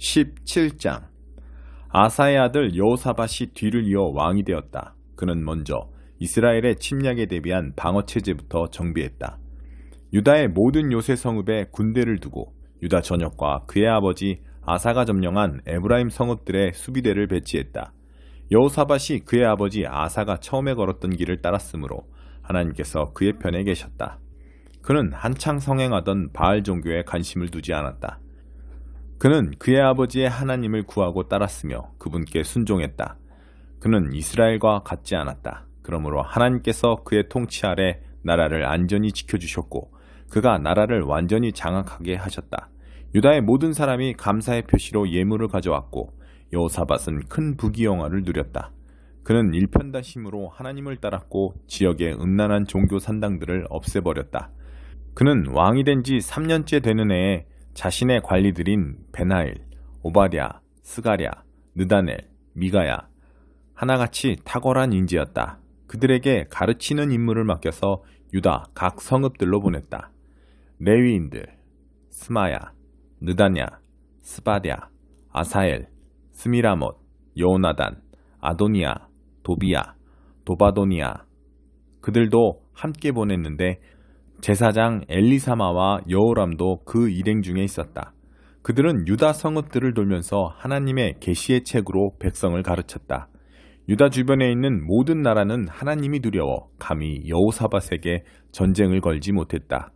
17장. 아사의 아들 여호사밧이 뒤를 이어 왕이 되었다. 그는 먼저 이스라엘의 침략에 대비한 방어체제부터 정비했다. 유다의 모든 요새 성읍에 군대를 두고 유다 전역과 그의 아버지 아사가 점령한 에브라임 성읍들의 수비대를 배치했다. 여호사밧이 그의 아버지 아사가 처음에 걸었던 길을 따랐으므로 하나님께서 그의 편에 계셨다. 그는 한창 성행하던 바알 종교에 관심을 두지 않았다. 그는 그의 아버지의 하나님을 구하고 따랐으며 그분께 순종했다. 그는 이스라엘과 같지 않았다. 그러므로 하나님께서 그의 통치 아래 나라를 안전히 지켜주셨고 그가 나라를 완전히 장악하게 하셨다. 유다의 모든 사람이 감사의 표시로 예물을 가져왔고 여호사밧은 큰 부귀영화를 누렸다. 그는 일편단심으로 하나님을 따랐고 지역의 음란한 종교 산당들을 없애버렸다. 그는 왕이 된 지 3년째 되는 해에 자신의 관리들인 베나일, 오바댜, 스가랴, 느다넬, 미가야 하나같이 탁월한 인재였다. 그들에게 가르치는 임무를 맡겨서 유다 각 성읍들로 보냈다. 레위인들 스마야, 느다냐, 스바랴, 아사엘, 스미라못, 여호나단, 아도니야, 도비야, 도바도니야 그들도 함께 보냈는데 제사장 엘리사마와 여호람도 그 일행 중에 있었다. 그들은 유다 성읍들을 돌면서 하나님의 계시의 책으로 백성을 가르쳤다. 유다 주변에 있는 모든 나라는 하나님이 두려워 감히 여호사밧에게 전쟁을 걸지 못했다.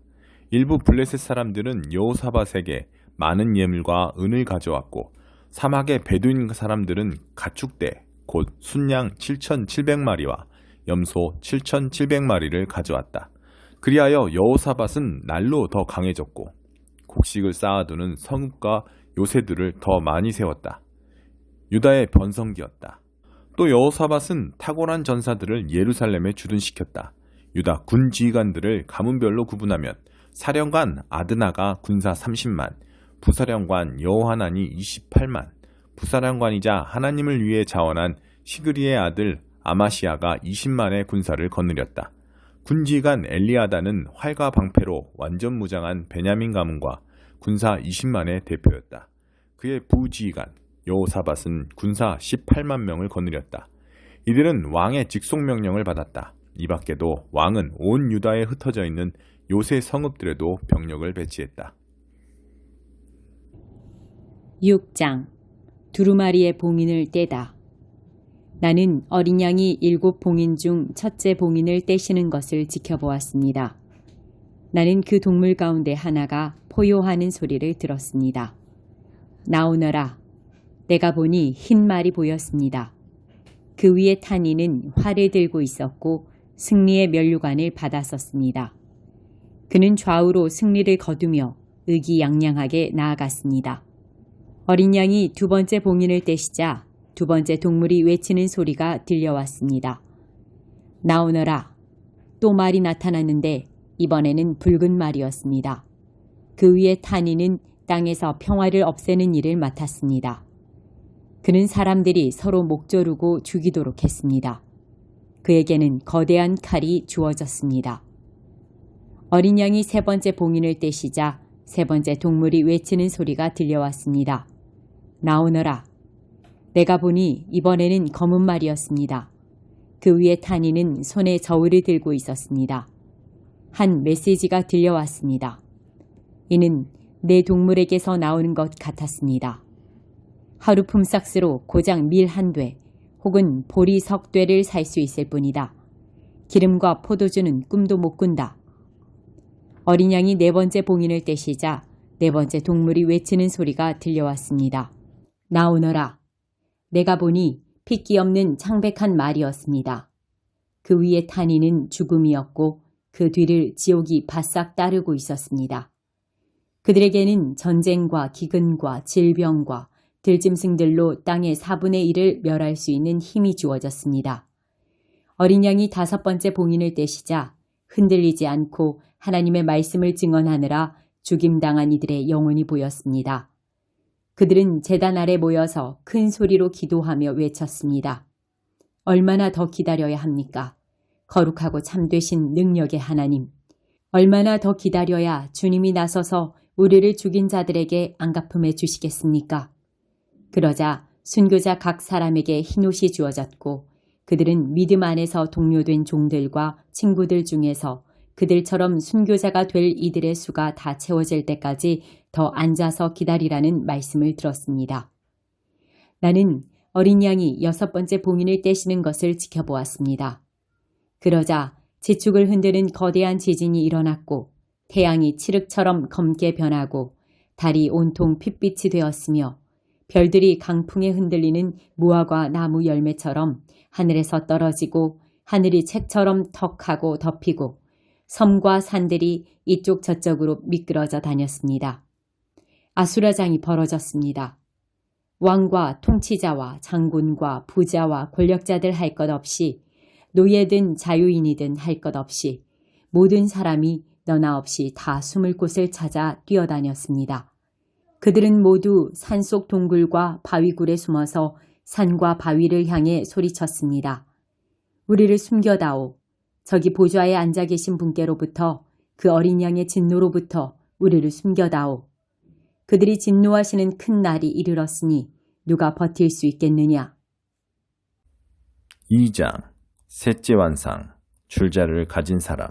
일부 블레셋 사람들은 여호사밧에게 많은 예물과 은을 가져왔고 사막의 베두인 사람들은 가축대 곧 순양 7,700마리와 염소 7,700마리를 가져왔다. 그리하여 여호사밧은 날로 더 강해졌고 곡식을 쌓아두는 성읍과 요새들을 더 많이 세웠다. 유다의 번성기였다. 또 여호사밧은 탁월한 전사들을 예루살렘에 주둔시켰다. 유다 군 지휘관들을 가문별로 구분하면 사령관 아드나가 군사 30만, 부사령관 여호하난이 28만, 부사령관이자 하나님을 위해 자원한 시그리의 아들 아마시아가 20만의 군사를 거느렸다. 군지휘관 엘리아다는 활과 방패로 완전 무장한 베냐민 가문과 군사 20만의 대표였다. 그의 부지휘관 여호사밧은 군사 18만 명을 거느렸다. 이들은 왕의 직속명령을 받았다. 이 밖에도 왕은 온 유다에 흩어져 있는 요새 성읍들에도 병력을 배치했다. 6장. 두루마리의 봉인을 떼다. 나는 어린 양이 7 봉인 중 첫째 봉인을 떼시는 것을 지켜보았습니다. 나는 그 동물 가운데 하나가 포효하는 소리를 들었습니다. 나오너라. 내가 보니 흰 말이 보였습니다. 그 위에 탄 이는 활을 들고 있었고 승리의 면류관을 받았었습니다. 그는 좌우로 승리를 거두며 의기양양하게 나아갔습니다. 어린 양이 2번째 봉인을 떼시자 2번째 동물이 외치는 소리가 들려왔습니다. 나오너라. 또 말이 나타났는데 이번에는 붉은 말이었습니다. 그 위에 탄 이는 땅에서 평화를 없애는 일을 맡았습니다. 그는 사람들이 서로 목 조르고 죽이도록 했습니다. 그에게는 거대한 칼이 주어졌습니다. 어린 양이 3번째 봉인을 떼시자 3번째 동물이 외치는 소리가 들려왔습니다. 나오너라. 내가 보니 이번에는 검은 말이었습니다. 그 위에 탄 이는 손에 저울을 들고 있었습니다. 한 메시지가 들려왔습니다. 이는 내 동물에게서 나오는 것 같았습니다. 하루 품삯으로 고작 밀 1돼 혹은 보리 석대를 살 수 있을 뿐이다. 기름과 포도주는 꿈도 못 꾼다. 어린 양이 4번째 봉인을 떼시자 4번째 동물이 외치는 소리가 들려왔습니다. 나오너라. 내가 보니 핏기 없는 창백한 말이었습니다. 그 위에 탄 이는 죽음이었고 그 뒤를 지옥이 바싹 따르고 있었습니다. 그들에게는 전쟁과 기근과 질병과 들짐승들로 땅의 4분의 1을 멸할 수 있는 힘이 주어졌습니다. 어린 양이 5번째 봉인을 떼시자 흔들리지 않고 하나님의 말씀을 증언하느라 죽임당한 이들의 영혼이 보였습니다. 그들은 제단 아래 모여서 큰 소리로 기도하며 외쳤습니다. 얼마나 더 기다려야 합니까? 거룩하고 참되신 능력의 하나님. 얼마나 더 기다려야 주님이 나서서 우리를 죽인 자들에게 안갚음해 주시겠습니까? 그러자 순교자 각 사람에게 흰옷이 주어졌고 그들은 믿음 안에서 동료된 종들과 친구들 중에서 그들처럼 순교자가 될 이들의 수가 다 채워질 때까지 더 앉아서 기다리라는 말씀을 들었습니다. 나는 어린 양이 6번째 봉인을 떼시는 것을 지켜보았습니다. 그러자 지축을 흔드는 거대한 지진이 일어났고 태양이 칠흑처럼 검게 변하고 달이 온통 핏빛이 되었으며 별들이 강풍에 흔들리는 무화과 나무 열매처럼 하늘에서 떨어지고 하늘이 책처럼 턱하고 덮이고 섬과 산들이 이쪽 저쪽으로 미끄러져 다녔습니다. 아수라장이 벌어졌습니다. 왕과 통치자와 장군과 부자와 권력자들 할 것 없이 노예든 자유인이든 할 것 없이 모든 사람이 너나 없이 다 숨을 곳을 찾아 뛰어다녔습니다. 그들은 모두 산속 동굴과 바위굴에 숨어서 산과 바위를 향해 소리쳤습니다. 우리를 숨겨다오. 저기 보좌에 앉아 계신 분께로부터 그 어린 양의 진노로부터 우리를 숨겨다오. 그들이 진노하시는 큰 날이 이르렀으니 누가 버틸 수 있겠느냐. 2장 셋째 완상 줄자를 가진 사람.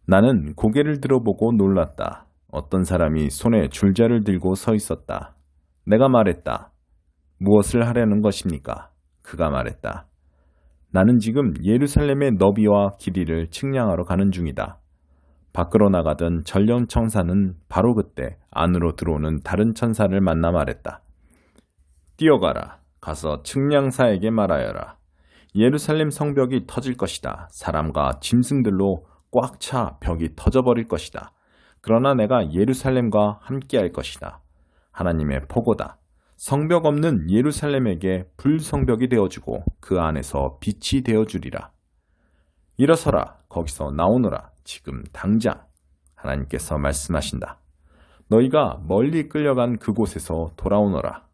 나는 고개를 들어보고 놀랐다. 어떤 사람이 손에 줄자를 들고 서 있었다. 내가 말했다. 무엇을 하려는 것입니까? 그가 말했다. 나는 지금 예루살렘의 너비와 길이를 측량하러 가는 중이다. 밖으로 나가던 전령 청사는 바로 그때 안으로 들어오는 다른 천사를 만나 말했다. 뛰어가라. 가서 측량사에게 말하여라. 예루살렘 성벽이 터질 것이다. 사람과 짐승들로 꽉 차 벽이 터져버릴 것이다. 그러나 내가 예루살렘과 함께할 것이다. 하나님의 포고다. 성벽 없는 예루살렘에게 불성벽이 되어주고 그 안에서 빛이 되어주리라. 일어서라. 거기서 나오너라. 지금 당장. 하나님께서 말씀하신다. 너희가 멀리 끌려간 그곳에서 돌아오너라.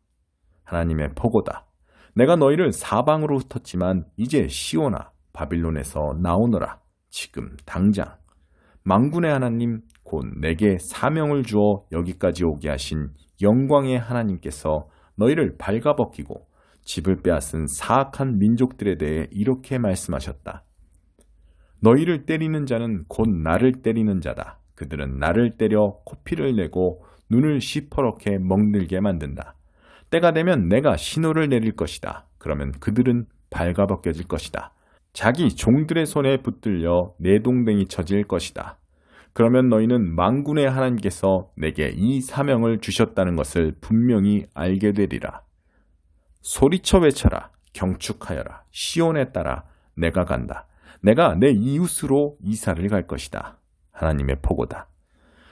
하나님의 포고다. 내가 너희를 사방으로 흩었지만 이제 시온아 바빌론에서 나오너라. 지금 당장. 만군의 하나님 곧 내게 사명을 주어 여기까지 오게 하신 영광의 하나님께서 너희를 발가벗기고 집을 빼앗은 사악한 민족들에 대해 이렇게 말씀하셨다. 너희를 때리는 자는 곧 나를 때리는 자다. 그들은 나를 때려 코피를 내고 눈을 시퍼렇게 먹늘게 만든다. 때가 되면 내가 신호를 내릴 것이다. 그러면 그들은 발가벗겨질 것이다. 자기 종들의 손에 붙들려 내동댕이 쳐질 것이다. 그러면 너희는 만군의 하나님께서 내게 이 사명을 주셨다는 것을 분명히 알게 되리라. 소리쳐 외쳐라. 경축하여라. 시온에 따라 내가 간다. 내가 내 이웃으로 이사를 갈 것이다. 하나님의 포고다.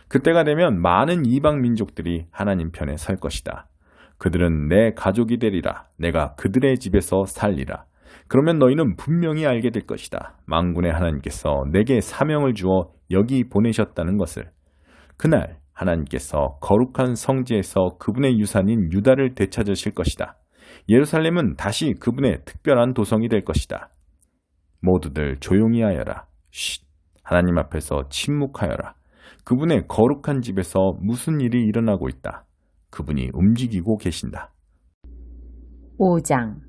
그때가 되면 많은 이방 민족들이 하나님 편에 설 것이다. 그들은 내 가족이 되리라. 내가 그들의 집에서 살리라. 그러면 너희는 분명히 알게 될 것이다. 만군의 하나님께서 내게 사명을 주어 여기 보내셨다는 것을. 그날 하나님께서 거룩한 성지에서 그분의 유산인 유다를 되찾으실 것이다. 예루살렘은 다시 그분의 특별한 도성이 될 것이다. 모두들 조용히 하여라. 쉿. 하나님 앞에서 침묵하여라. 그분의 거룩한 집에서 무슨 일이 일어나고 있다. 그분이 움직이고 계신다. 5장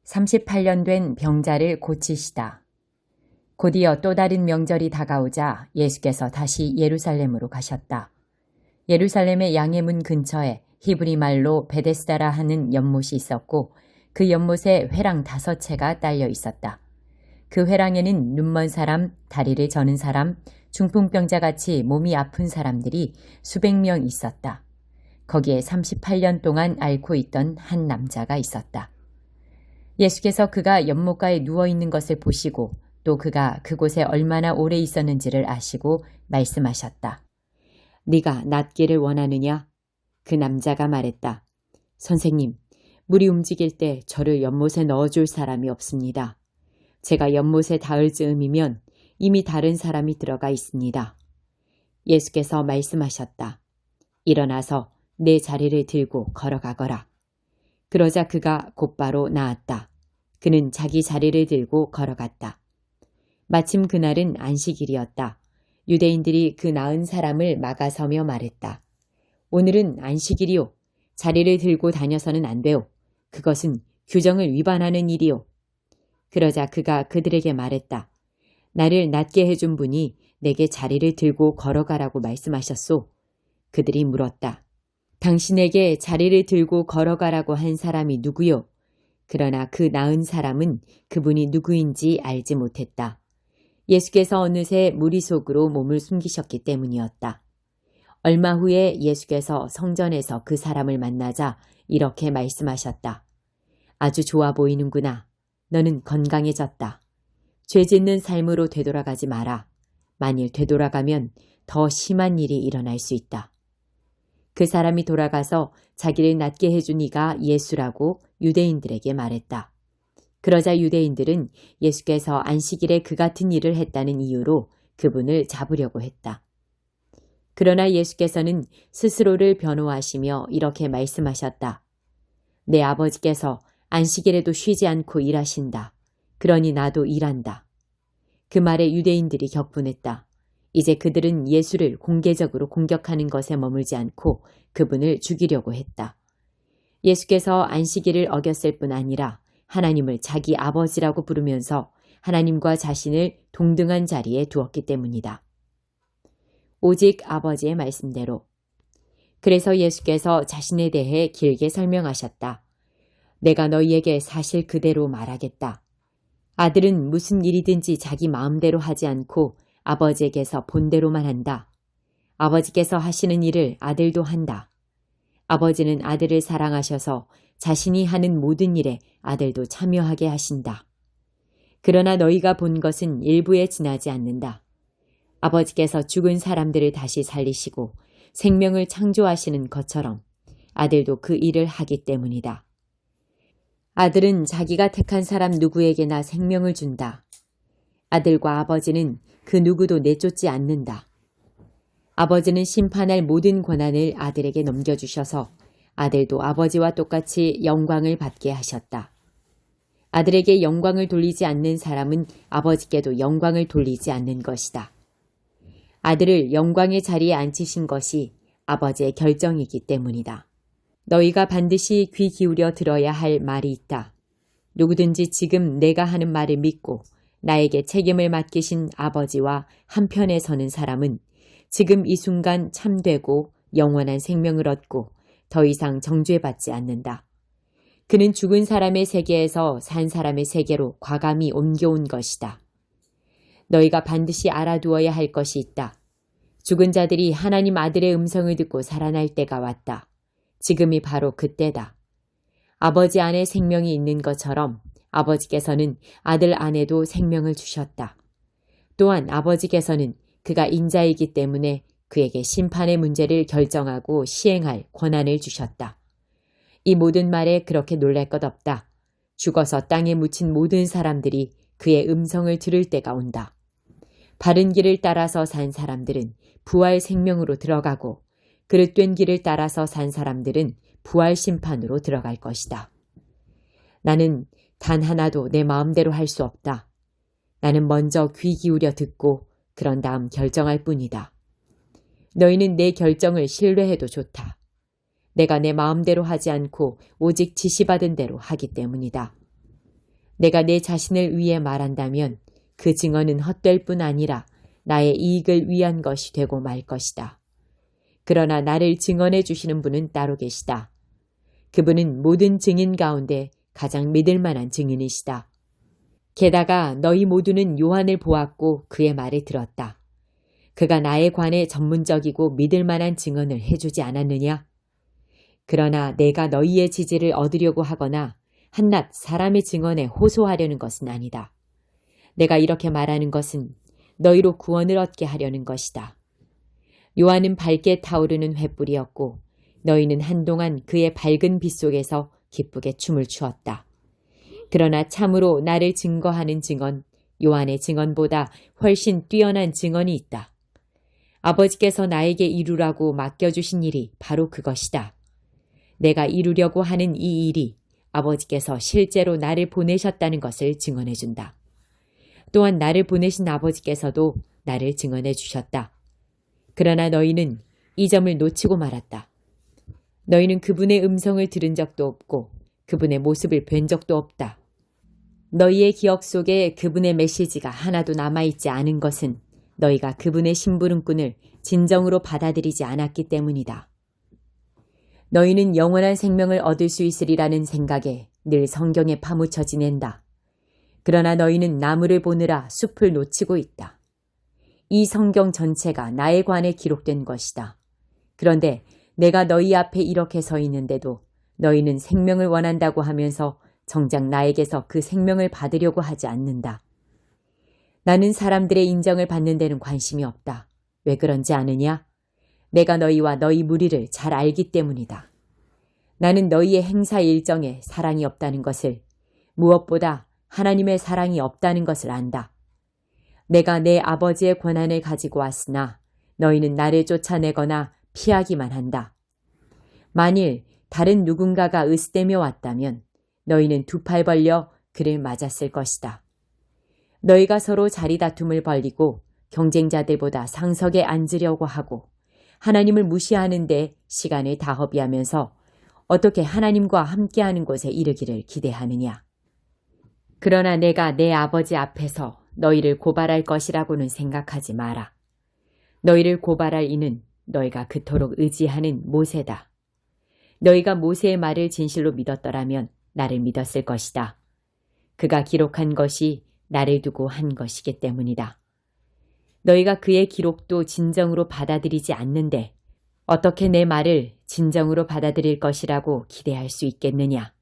38년 된 병자를 고치시다. 곧이어 또 다른 명절이 다가오자 예수께서 다시 예루살렘으로 가셨다. 예루살렘의 양의 문 근처에 히브리 말로 베데스다라 하는 연못이 있었고 그 연못에 회랑 5채가 딸려 있었다. 그 회랑에는 눈먼 사람, 다리를 저는 사람, 중풍병자같이 몸이 아픈 사람들이 수백 명 있었다. 거기에 38년 동안 앓고 있던 한 남자가 있었다. 예수께서 그가 연못가에 누워있는 것을 보시고 또 그가 그곳에 얼마나 오래 있었는지를 아시고 말씀하셨다. 네가 낫기를 원하느냐? 그 남자가 말했다. 선생님, 물이 움직일 때 저를 연못에 넣어줄 사람이 없습니다. 제가 연못에 닿을 즈음이면 이미 다른 사람이 들어가 있습니다. 예수께서 말씀하셨다. 일어나서 내 자리를 들고 걸어가거라. 그러자 그가 곧바로 나았다. 그는 자기 자리를 들고 걸어갔다. 마침 그날은 안식일이었다. 유대인들이 그 나은 사람을 막아서며 말했다. 오늘은 안식일이요. 자리를 들고 다녀서는 안 돼요. 그것은 규정을 위반하는 일이요. 그러자 그가 그들에게 말했다. 나를 낫게 해준 분이 내게 자리를 들고 걸어가라고 말씀하셨소. 그들이 물었다. 당신에게 자리를 들고 걸어가라고 한 사람이 누구요? 그러나 그 나은 사람은 그분이 누구인지 알지 못했다. 예수께서 어느새 무리 속으로 몸을 숨기셨기 때문이었다. 얼마 후에 예수께서 성전에서 그 사람을 만나자 이렇게 말씀하셨다. 아주 좋아 보이는구나. 너는 건강해졌다. 죄 짓는 삶으로 되돌아가지 마라. 만일 되돌아가면 더 심한 일이 일어날 수 있다. 그 사람이 돌아가서 자기를 낫게 해준 이가 예수라고 유대인들에게 말했다. 그러자 유대인들은 예수께서 안식일에 그 같은 일을 했다는 이유로 그분을 잡으려고 했다. 그러나 예수께서는 스스로를 변호하시며 이렇게 말씀하셨다. 내 아버지께서 안식일에도 쉬지 않고 일하신다. 그러니 나도 일한다. 그 말에 유대인들이 격분했다. 이제 그들은 예수를 공개적으로 공격하는 것에 머물지 않고 그분을 죽이려고 했다. 예수께서 안식일을 어겼을 뿐 아니라 하나님을 자기 아버지라고 부르면서 하나님과 자신을 동등한 자리에 두었기 때문이다. 오직 아버지의 말씀대로. 그래서 예수께서 자신에 대해 길게 설명하셨다. 내가 너희에게 사실 그대로 말하겠다. 아들은 무슨 일이든지 자기 마음대로 하지 않고 아버지에게서 본대로만 한다. 아버지께서 하시는 일을 아들도 한다. 아버지는 아들을 사랑하셔서 자신이 하는 모든 일에 아들도 참여하게 하신다. 그러나 너희가 본 것은 일부에 지나지 않는다. 아버지께서 죽은 사람들을 다시 살리시고 생명을 창조하시는 것처럼 아들도 그 일을 하기 때문이다. 아들은 자기가 택한 사람 누구에게나 생명을 준다. 아들과 아버지는 그 누구도 내쫓지 않는다. 아버지는 심판할 모든 권한을 아들에게 넘겨주셔서 아들도 아버지와 똑같이 영광을 받게 하셨다. 아들에게 영광을 돌리지 않는 사람은 아버지께도 영광을 돌리지 않는 것이다. 아들을 영광의 자리에 앉히신 것이 아버지의 결정이기 때문이다. 너희가 반드시 귀 기울여 들어야 할 말이 있다. 누구든지 지금 내가 하는 말을 믿고 나에게 책임을 맡기신 아버지와 한편에 서는 사람은 지금 이 순간 참되고 영원한 생명을 얻고 더 이상 정죄받지 않는다. 그는 죽은 사람의 세계에서 산 사람의 세계로 과감히 옮겨온 것이다. 너희가 반드시 알아두어야 할 것이 있다. 죽은 자들이 하나님 아들의 음성을 듣고 살아날 때가 왔다. 지금이 바로 그때다. 아버지 안에 생명이 있는 것처럼 아버지께서는 아들 안에도 생명을 주셨다. 또한 아버지께서는 그가 인자이기 때문에 그에게 심판의 문제를 결정하고 시행할 권한을 주셨다. 이 모든 말에 그렇게 놀랄 것 없다. 죽어서 땅에 묻힌 모든 사람들이 그의 음성을 들을 때가 온다. 바른 길을 따라서 산 사람들은 부활 생명으로 들어가고 그릇된 길을 따라서 산 사람들은 부활 심판으로 들어갈 것이다. 나는 단 하나도 내 마음대로 할 수 없다. 나는 먼저 귀 기울여 듣고 그런 다음 결정할 뿐이다. 너희는 내 결정을 신뢰해도 좋다. 내가 내 마음대로 하지 않고 오직 지시받은 대로 하기 때문이다. 내가 내 자신을 위해 말한다면 그 증언은 헛될 뿐 아니라 나의 이익을 위한 것이 되고 말 것이다. 그러나 나를 증언해 주시는 분은 따로 계시다. 그분은 모든 증인 가운데 가장 믿을 만한 증인이시다. 게다가 너희 모두는 요한을 보았고 그의 말을 들었다. 그가 나에 관해 전문적이고 믿을 만한 증언을 해주지 않았느냐? 그러나 내가 너희의 지지를 얻으려고 하거나 한낱 사람의 증언에 호소하려는 것은 아니다. 내가 이렇게 말하는 것은 너희로 구원을 얻게 하려는 것이다. 요한은 밝게 타오르는 횃불이었고 너희는 한동안 그의 밝은 빛 속에서 기쁘게 춤을 추었다. 그러나 참으로 나를 증거하는 증언, 요한의 증언보다 훨씬 뛰어난 증언이 있다. 아버지께서 나에게 이루라고 맡겨주신 일이 바로 그것이다. 내가 이루려고 하는 이 일이 아버지께서 실제로 나를 보내셨다는 것을 증언해준다. 또한 나를 보내신 아버지께서도 나를 증언해 주셨다. 그러나 너희는 이 점을 놓치고 말았다. 너희는 그분의 음성을 들은 적도 없고 그분의 모습을 뵌 적도 없다. 너희의 기억 속에 그분의 메시지가 하나도 남아있지 않은 것은 너희가 그분의 심부름꾼을 진정으로 받아들이지 않았기 때문이다. 너희는 영원한 생명을 얻을 수 있으리라는 생각에 늘 성경에 파묻혀 지낸다. 그러나 너희는 나무를 보느라 숲을 놓치고 있다. 이 성경 전체가 나에 관해 기록된 것이다. 그런데 내가 너희 앞에 이렇게 서 있는데도 너희는 생명을 원한다고 하면서 정작 나에게서 그 생명을 받으려고 하지 않는다. 나는 사람들의 인정을 받는 데는 관심이 없다. 왜 그런지 아느냐? 내가 너희와 너희 무리를 잘 알기 때문이다. 나는 너희의 행사 일정에 사랑이 없다는 것을, 무엇보다 하나님의 사랑이 없다는 것을 안다. 내가 내 아버지의 권한을 가지고 왔으나 너희는 나를 쫓아내거나 피하기만 한다. 만일 다른 누군가가 으스대며 왔다면 너희는 두 팔 벌려 그를 맞았을 것이다. 너희가 서로 자리 다툼을 벌이고 경쟁자들보다 상석에 앉으려고 하고 하나님을 무시하는데 시간을 다 허비하면서 어떻게 하나님과 함께하는 곳에 이르기를 기대하느냐. 그러나 내가 내 아버지 앞에서 너희를 고발할 것이라고는 생각하지 마라. 너희를 고발할 이는 너희가 그토록 의지하는 모세다. 너희가 모세의 말을 진실로 믿었더라면 나를 믿었을 것이다. 그가 기록한 것이 나를 두고 한 것이기 때문이다. 너희가 그의 기록도 진정으로 받아들이지 않는데 어떻게 내 말을 진정으로 받아들일 것이라고 기대할 수 있겠느냐.